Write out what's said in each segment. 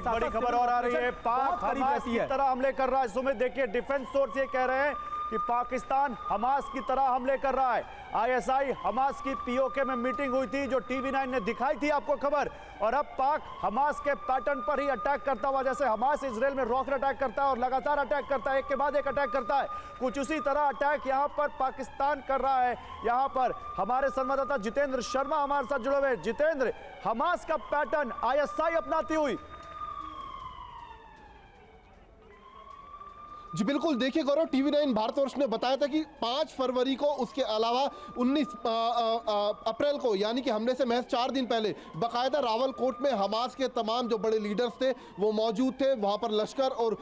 एक बड़ी खबर और आ रही है, पाक हमास की तरह हमले कर रहा है। सुमित देखिए, डिफेंस सोर्स ये कह रहे हैं कि पाकिस्तान हमास की तरह हमले कर रहा है। आईएसआई हमास की पीओके में मीटिंग हुई थी जो टीवी9 ने दिखाई थी आपको खबर, और अब पाक हमास के पैटर्न पर ही अटैक करता हुआ, जैसे हमास इजराइल में रॉकेट अटैक करता है और लगातार अटैक करता है, एक के बाद एक अटैक करता है, कुछ उसी तरह अटैक यहां पर पाकिस्तान कर रहा है। यहां पर हमारे संवाददाता जितेंद्र शर्मा हमारे साथ जुड़े हुए। जितेंद्र, हमास का पैटर्न आईएसआई अपनाती हुई। जी बिल्कुल, देखिए गौरव, टीवी9 भारतवर्ष ने बताया था कि 5 फरवरी को, उसके अलावा 19 अप्रैल को, यानी कि हमले से महज 4 दिन पहले बाकायदा रावलकोट में हमास के तमाम जो बड़े लीडर्स थे वो मौजूद थे। वहाँ पर लश्कर और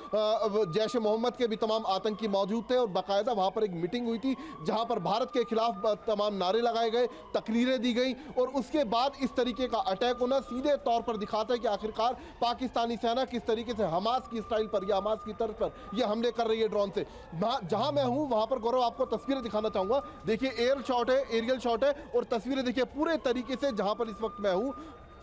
जैश ए मोहम्मद के भी तमाम आतंकी मौजूद थे और बाकायदा वहाँ पर एक मीटिंग हुई थी जहाँ पर भारत के खिलाफ तमाम नारे लगाए गए, तकरीरें दी गई, और उसके बाद इस तरीके का अटैक होना सीधे तौर पर दिखाता है कि आखिरकार पाकिस्तानी सेना किस तरीके से हमास की स्टाइल पर या हमास की तर्ज पर यह हमले कर रही है ड्रोन से। जहां मैं हूं वहां पर गौरव आपको तस्वीरें दिखाना चाहूंगा। देखिए एरियल शॉट है और तस्वीरें देखिए पूरे तरीके से, जहां पर इस वक्त मैं हूं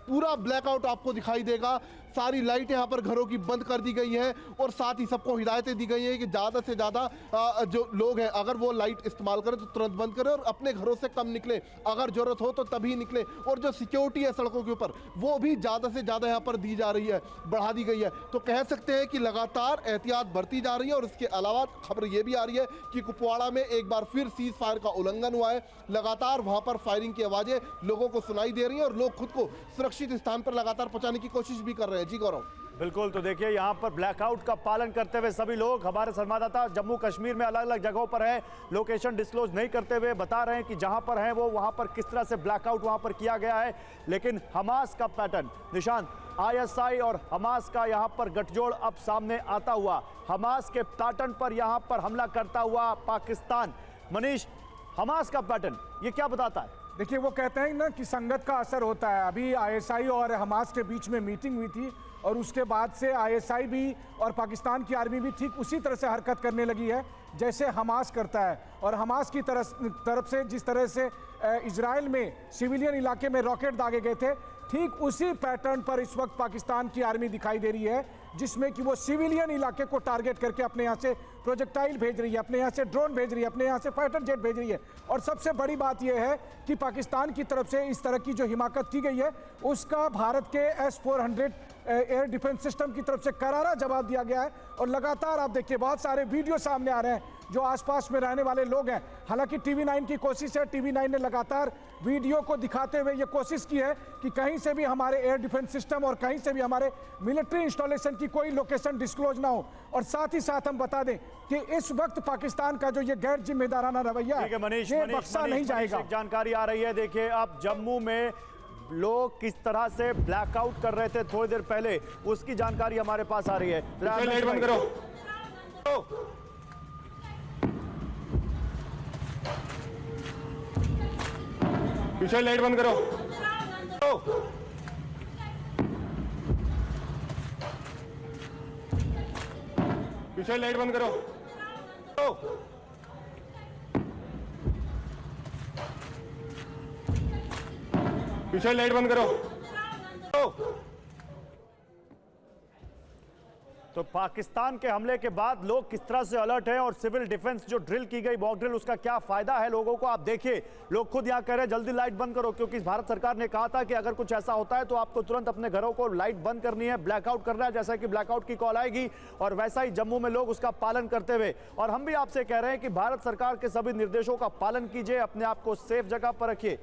पूरा ब्लैकआउट आपको दिखाई देगा। सारी लाइट यहाँ पर घरों की बंद कर दी गई है और साथ ही सबको हिदायतें दी गई हैं कि ज़्यादा से ज़्यादा जो लोग हैं अगर वो लाइट इस्तेमाल करें तो तुरंत बंद करें और अपने घरों से कम निकले, अगर ज़रूरत हो तो तभी निकले। और जो सिक्योरिटी है सड़कों के ऊपर वो भी ज़्यादा से ज़्यादा यहाँ पर दी जा रही है, बढ़ा दी गई है। तो कह सकते हैं कि लगातार एहतियात बरती जा रही है। और इसके अलावा खबर ये भी आ रही है कि कुपवाड़ा में एक बार फिर सीज फायर का उल्लंघन हुआ है। लगातार वहाँ पर फायरिंग की आवाज़ें लोगों को सुनाई दे रही हैं और लोग खुद को सुरक्षित स्थान पर लगातार पहुंचाने की कोशिश भी कर रहे हैं। जी गौरव। बिल्कुल, तो देखिए यहाँ पर ब्लैकआउट का पालन करते हुए सभी लोग, हमारे संवाददाता जम्मू कश्मीर में अलग अलग जगहों पर है, लोकेशन डिस्क्लोज नहीं करते हुए बता रहे हैं कि जहां पर हैं वो वहां पर किस तरह से ब्लैकआउट वहां पर किया गया है। लेकिन हमास का पैटर्न, निशांत, आईएसआई और हमास का यहां पर गठजोड़ अब सामने आता हुआ, हमास के पैटर्न पर यहां पर हमला करता हुआ पाकिस्तान। मनीष, हमास का पैटर्न ये क्या बताता है? देखिए, वो कहते हैं ना कि संगत का असर होता है। अभी आईएसआई और हमास के बीच में मीटिंग हुई थी और उसके बाद से आईएसआई भी और पाकिस्तान की आर्मी भी ठीक उसी तरह से हरकत करने लगी है जैसे हमास करता है। और हमास की तरफ से जिस तरह से इजराइल में सिविलियन इलाके में रॉकेट दागे गए थे, ठीक उसी पैटर्न पर इस वक्त पाकिस्तान की आर्मी दिखाई दे रही है, जिसमें कि वो सिविलियन इलाके को टारगेट करके अपने यहाँ से प्रोजेक्टाइल भेज रही है, अपने यहाँ से ड्रोन भेज रही है, अपने यहाँ से फाइटर जेट भेज रही है। और सबसे बड़ी बात यह है कि पाकिस्तान की तरफ से इस तरह की जो हिमाकत की गई है उसका भारत के S-400 एयर डिफेंस सिस्टम की तरफ से करारा जवाब दिया गया है। और लगातार आप देखिए बहुत सारे वीडियो सामने आ रहे हैं जो आसपास में रहने वाले लोग हैं। हालांकि टीवी9 की कोशिश है, टीवी9 ने लगातार वीडियो को दिखाते हुए ये कोशिश की है कि कहीं से भी हमारे एयर डिफेंस सिस्टम और कहीं से भी हमारे मिलिट्री इंस्टॉलेशन की कोई लोकेशन डिस्क्लोज ना हो। और साथ ही साथ हम बता दें कि इस वक्त पाकिस्तान का जो ये गैर जिम्मेदाराना रवैया है, ये बख्शा नहीं जाएगा। जानकारी आ रही है, देखिए अब जम्मू में लोग किस तरह से ब्लैकआउट कर रहे थे थोड़ी देर पहले, उसकी जानकारी हमारे पास आ रही है। लाइट बंद करो, पीछे लाइट बंद करो, पीछे लाइट बंद करो, पीछे लाइट बंद करो। तो पाकिस्तान के हमले के बाद लोग किस तरह से अलर्ट हैं और सिविल डिफेंस जो ड्रिल की गई, मॉक ड्रिल, उसका क्या फायदा है लोगों को, आप देखिए लोग खुद यहाँ कह रहे हैं जल्दी लाइट बंद करो, क्योंकि भारत सरकार ने कहा था कि अगर कुछ ऐसा होता है तो आपको तुरंत अपने घरों को लाइट बंद करनी है, ब्लैकआउट करना है, जैसा कि ब्लैकआउट की कॉल आएगी। और वैसा ही जम्मू में लोग उसका पालन करते हुए, और हम भी आपसे कह रहे हैं कि भारत सरकार के सभी निर्देशों का पालन कीजिए, अपने आप को सेफ जगह पर रखिए।